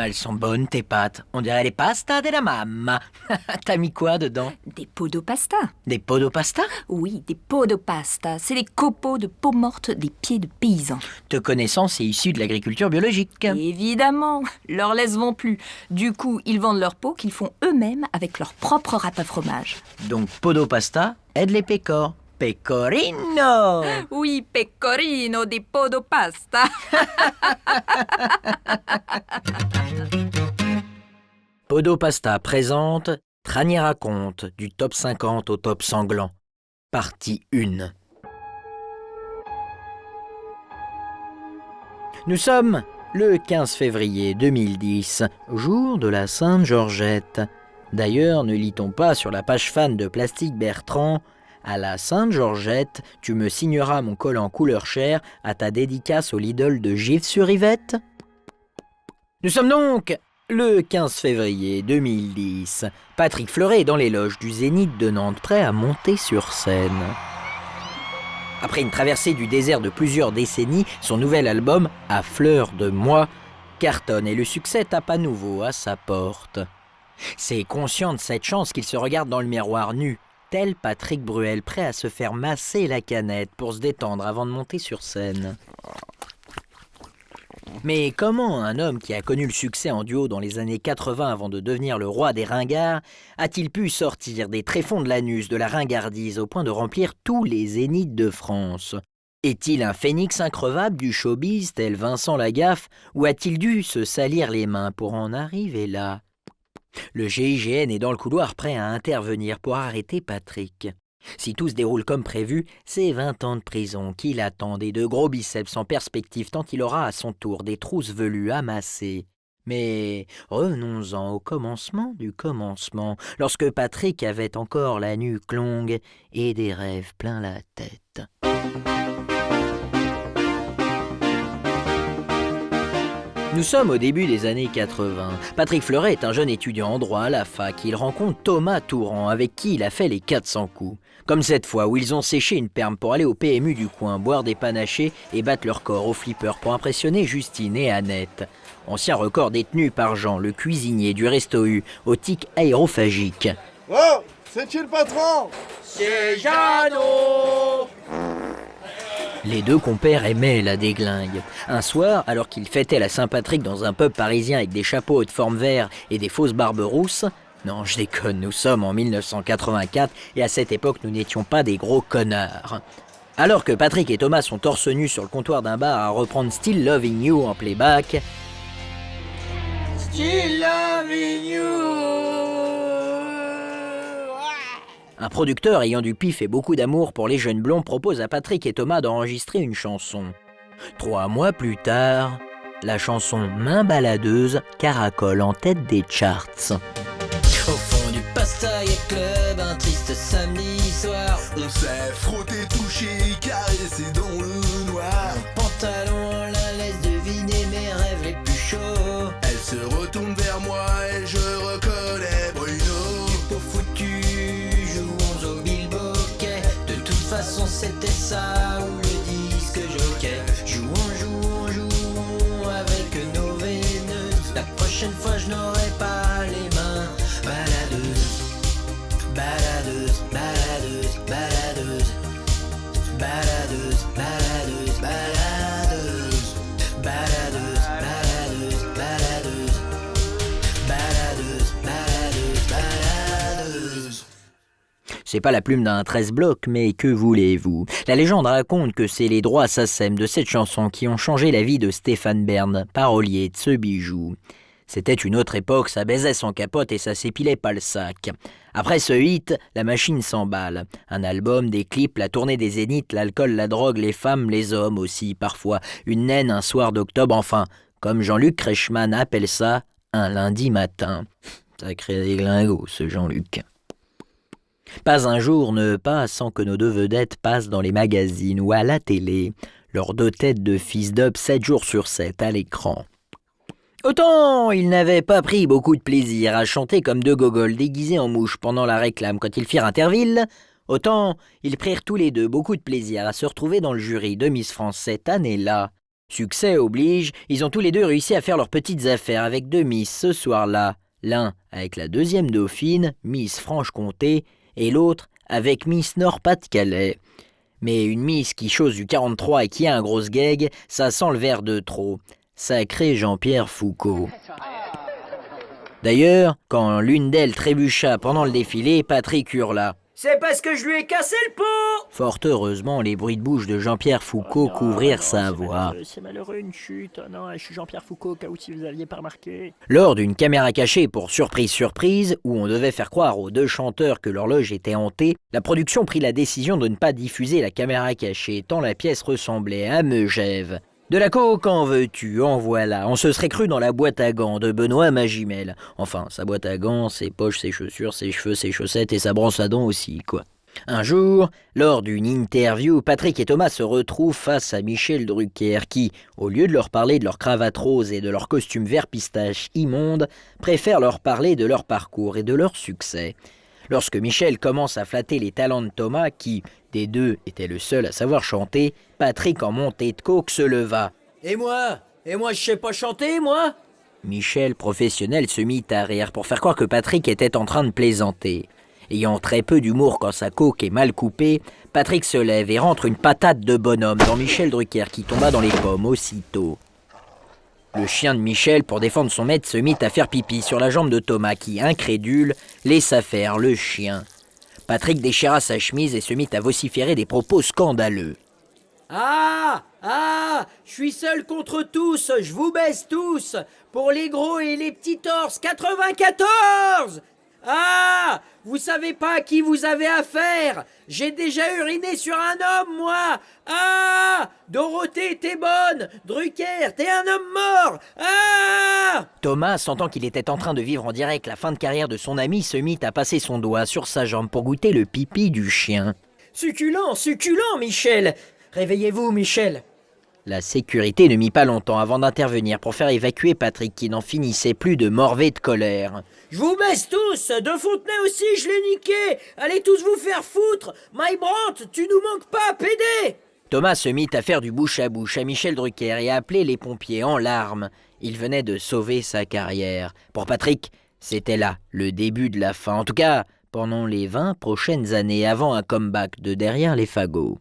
Elles sont bonnes tes pâtes. On dirait les pasta della mamma. T'as mis quoi dedans? Des pots de pasta. Des pots de pasta? Oui, des pots de pasta. C'est les copeaux de peau morte des pieds de paysans. Te connaissant, c'est issu de l'agriculture biologique. Évidemment, leurs laisses vont plus. Du coup, ils vendent leurs pots qu'ils font eux-mêmes avec leur propre râpe à fromage. Donc pot de pasta aide les pécores. Pecorino! Oui, pecorino des pots de pasta. Podo Pasta présente Trani raconte du top 50 au top sanglant. Partie 1. Nous sommes le 15 février 2010, jour de la Sainte-Georgette. D'ailleurs, ne lit-on pas sur la page fan de Plastique Bertrand « À la Sainte-Georgette, tu me signeras mon collant couleur chair à ta dédicace au Lidl de Gif-sur-Yvette » Nous sommes donc le 15 février 2010. Patrick Fleuret est dans les loges du Zénith de Nantes, prêt à monter sur scène. Après une traversée du désert de plusieurs décennies, son nouvel album, À fleur de moi, cartonne et le succès tape à nouveau à sa porte. C'est conscient de cette chance qu'il se regarde dans le miroir nu, tel Patrick Bruel, prêt à se faire masser la canette pour se détendre avant de monter sur scène. Mais comment un homme qui a connu le succès en duo dans les années 80 avant de devenir le roi des ringards a-t-il pu sortir des tréfonds de l'anus de la ringardise au point de remplir tous les zéniths de France? Est-il un phénix increvable du showbiz tel Vincent Lagaffe ou a-t-il dû se salir les mains pour en arriver là? Le GIGN est dans le couloir prêt à intervenir pour arrêter Patrick. Si tout se déroule comme prévu, c'est 20 ans de prison qui l'attendent et de gros biceps en perspective tant il aura à son tour des trousses velues amassées. Mais revenons-en au commencement du commencement, lorsque Patrick avait encore la nuque longue et des rêves plein la tête. Nous sommes au début des années 80. Patrick Fleuret est un jeune étudiant en droit à la fac. Il rencontre Thomas Touran, avec qui il a fait les 400 coups. Comme cette fois où ils ont séché une perme pour aller au PMU du coin, boire des panachés et battre leur corps au flipper pour impressionner Justine et Annette. Ancien record détenu par Jean, le cuisinier du Resto U, au tic aérophagique. Oh, c'est qui le patron? C'est Jeannot! Les deux compères aimaient la déglingue. Un soir, alors qu'ils fêtaient la Saint-Patrick dans un pub parisien avec des chapeaux de forme vert et des fausses barbes rousses, non, je déconne, nous sommes en 1984 et à cette époque, nous n'étions pas des gros connards. Alors que Patrick et Thomas sont torse nu sur le comptoir d'un bar à reprendre Still Loving You en playback. Still Loving You. Un producteur ayant du pif et beaucoup d'amour pour les jeunes blonds propose à Patrick et Thomas d'enregistrer une chanson. 3 mois plus tard, la chanson Main baladeuse caracole en tête des charts. Au fond du Pastaga Club, un triste samedi soir, on s'est frotté, touché, caressé dans le noir. pantalon en la laisse deviner mes rêves les plus chauds. Elle se retourne vers moi et je reconnais Bruno. Au foutu, jouons au bilboquet. De toute façon, c'était ça ou le disque jockey. Jouons avec nos veineuses. La prochaine fois, je n'aurai pas les mains baladeuses. Baladeuse, baladeuse, baladeuse. Baladeuse, baladeuse, baladeuse. Baladeuse, baladeuse, baladeuse. Baladeuse, baladeuse, baladeuse. C'est pas la plume d'un 13 blocs, mais que voulez-vous? La légende raconte que c'est les droits SACEM de cette chanson qui ont changé la vie de Stéphane Bern, parolier de ce bijou. C'était une autre époque, ça baisait sans capote et ça s'épilait pas le sac. Après ce hit, la machine s'emballe. Un album, des clips, la tournée des zéniths, l'alcool, la drogue, les femmes, les hommes aussi, parfois. Une naine un soir d'octobre, enfin, comme Jean-Luc Reichmann appelle ça, un lundi matin. Sacré déglingo, ce Jean-Luc. Pas un jour ne passe sans que nos deux vedettes passent dans les magazines ou à la télé, leurs deux têtes de fils d'up 7 jours sur 7 à l'écran. Autant ils n'avaient pas pris beaucoup de plaisir à chanter comme deux gogoles déguisés en mouches pendant la réclame quand ils firent Interville, autant ils prirent tous les deux beaucoup de plaisir à se retrouver dans le jury de Miss France cette année-là. Succès oblige, ils ont tous les deux réussi à faire leurs petites affaires avec 2 Miss ce soir-là. L'un avec la 2e dauphine, Miss Franche-Comté, et l'autre avec Miss Nord-Pas-de-Calais. Mais une Miss qui chose du 43 et qui a un gros gag, ça sent le verre de trop. Sacré Jean-Pierre Foucault. D'ailleurs, quand l'une d'elles trébucha pendant le défilé, Patrick hurla. « C'est parce que je lui ai cassé le pot !» Fort heureusement, les bruits de bouche de Jean-Pierre Foucault couvrirent sa voix. C'est malheureux, une chute. Oh non, je suis Jean-Pierre Foucault, au cas où si vous n'aviez pas remarqué. Lors d'une caméra cachée pour surprise, où on devait faire croire aux 2 chanteurs que l'horloge était hantée, la production prit la décision de ne pas diffuser la caméra cachée, tant la pièce ressemblait à Megève. De la coke en veux-tu, en voilà. On se serait cru dans la boîte à gants de Benoît Magimel. Enfin, sa boîte à gants, ses poches, ses chaussures, ses cheveux, ses chaussettes et sa brosse à dents aussi, quoi. Un jour, lors d'une interview, Patrick et Thomas se retrouvent face à Michel Drucker qui, au lieu de leur parler de leur cravate rose et de leur costume vert pistache immonde, préfère leur parler de leur parcours et de leur succès. Lorsque Michel commence à flatter les talents de Thomas, qui, des deux, était le seul à savoir chanter, Patrick, en montée de coke, se leva. « Et moi, je sais pas chanter, moi ?» Michel, professionnel, se mit à rire pour faire croire que Patrick était en train de plaisanter. Ayant très peu d'humour quand sa coke est mal coupée, Patrick se lève et rentre une patate de bonhomme dans Michel Drucker qui tomba dans les pommes aussitôt. Le chien de Michel, pour défendre son maître, se mit à faire pipi sur la jambe de Thomas qui, incrédule, laissa faire le chien. Patrick déchira sa chemise et se mit à vociférer des propos scandaleux. « Ah, je suis seul contre tous, je vous baisse tous, pour les gros et les petits torses, 94 ! Ah, vous savez pas à qui vous avez affaire. J'ai déjà uriné sur un homme, moi. Ah, Dorothée, t'es bonne. Drucker, t'es un homme mort. Ah !» Thomas, sentant qu'il était en train de vivre en direct la fin de carrière de son ami, se mit à passer son doigt sur sa jambe pour goûter le pipi du chien. « Succulent, Michel. Réveillez-vous, Michel. » La sécurité ne mit pas longtemps avant d'intervenir pour faire évacuer Patrick qui n'en finissait plus de morver de colère. « Je vous baisse tous, De Fontenay aussi, je l'ai niqué. Allez tous vous faire foutre. My Brandt, tu nous manques pas, pédé !» Thomas se mit à faire du bouche à Michel Drucker et à appeler les pompiers en larmes. Il venait de sauver sa carrière. Pour Patrick, c'était là le début de la fin. En tout cas, pendant les 20 prochaines années avant un comeback de Derrière les fagots.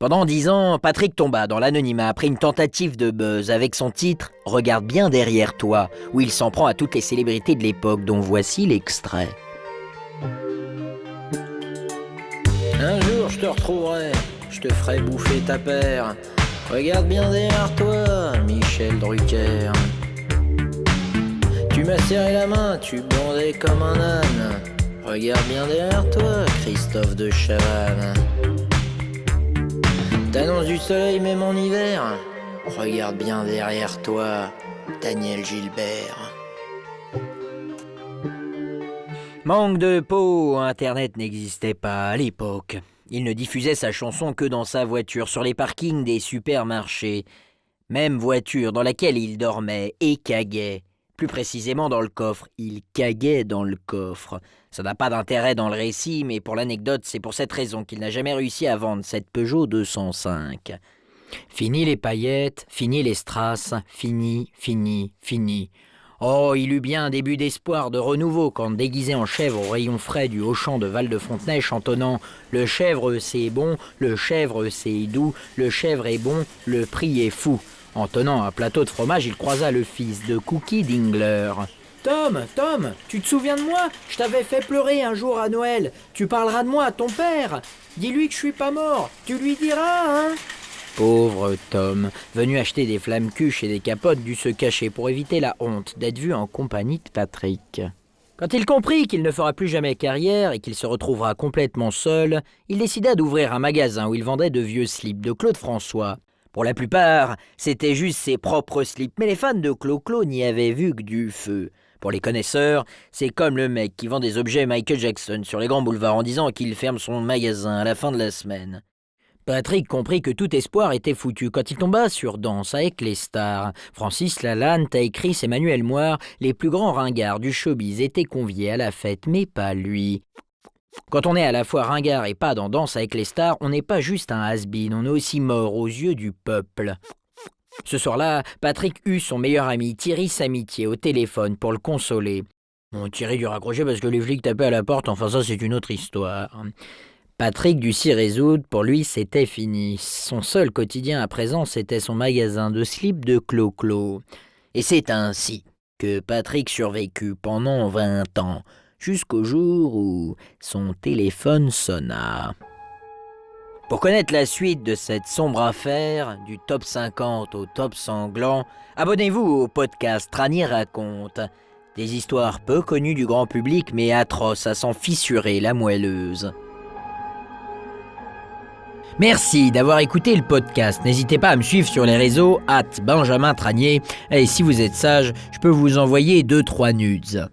Pendant 10 ans, Patrick tomba dans l'anonymat après une tentative de buzz avec son titre « Regarde bien derrière toi » où il s'en prend à toutes les célébrités de l'époque dont voici l'extrait. Un jour je te retrouverai, je te ferai bouffer ta paire. Regarde bien derrière toi, Michel Drucker. Tu m'as serré la main, tu bandais comme un âne. Regarde bien derrière toi, Christophe de Chavannes. T'annonces du soleil même en hiver. Regarde bien derrière toi, Daniel Gilbert. Manque de peau, Internet n'existait pas à l'époque. Il ne diffusait sa chanson que dans sa voiture, sur les parkings des supermarchés. Même voiture dans laquelle il dormait et caguait. Plus précisément dans le coffre. Il caguait dans le coffre. Ça n'a pas d'intérêt dans le récit, mais pour l'anecdote, c'est pour cette raison qu'il n'a jamais réussi à vendre cette Peugeot 205. Fini les paillettes, fini les strass, fini. Oh, il eut bien un début d'espoir de renouveau quand, déguisé en chèvre au rayon frais du Auchan de Val-de-Fontenay, chantonnant « Le chèvre c'est bon, le chèvre c'est doux, le chèvre est bon, le prix est fou ». En tenant un plateau de fromage, il croisa le fils de Cookie Dingler. « Tom, tu te souviens de moi? Je t'avais fait pleurer un jour à Noël. Tu parleras de moi à ton père. Dis-lui que je suis pas mort. Tu lui diras, hein ?» Pauvre Tom, venu acheter des flammes-cuches et des capotes, dut se cacher pour éviter la honte d'être vu en compagnie de Patrick. Quand il comprit qu'il ne fera plus jamais carrière et qu'il se retrouvera complètement seul, il décida d'ouvrir un magasin où il vendait de vieux slips de Claude François. Pour la plupart, c'était juste ses propres slips, mais les fans de Clo-Clo n'y avaient vu que du feu. Pour les connaisseurs, c'est comme le mec qui vend des objets Michael Jackson sur les grands boulevards en disant qu'il ferme son magasin à la fin de la semaine. Patrick comprit que tout espoir était foutu quand il tomba sur Danse avec les stars. Francis Lalanne, Tay Chris et Manuel Moire, les plus grands ringards du showbiz, étaient conviés à la fête, mais pas lui. Quand on est à la fois ringard et pas dans Danse avec les stars, on n'est pas juste un has-been, on est aussi mort aux yeux du peuple. Ce soir-là, Patrick eut son meilleur ami Thierry Samitier au téléphone pour le consoler. Bon, Thierry dut raccrocher parce que les flics tapaient à la porte, enfin ça c'est une autre histoire. Patrick dut s'y résoudre, pour lui c'était fini. Son seul quotidien à présent c'était son magasin de slips de Clo-Clo. Et c'est ainsi que Patrick survécut pendant 20 ans, jusqu'au jour où son téléphone sonna. Pour connaître la suite de cette sombre affaire, du top 50 au top sanglant, abonnez-vous au podcast Tranier raconte. Des histoires peu connues du grand public mais atroces à s'en fissurer la moelleuse. Merci d'avoir écouté le podcast. N'hésitez pas à me suivre sur les réseaux @BenjaminTranier. Et si vous êtes sage, je peux vous envoyer 2-3 nudes.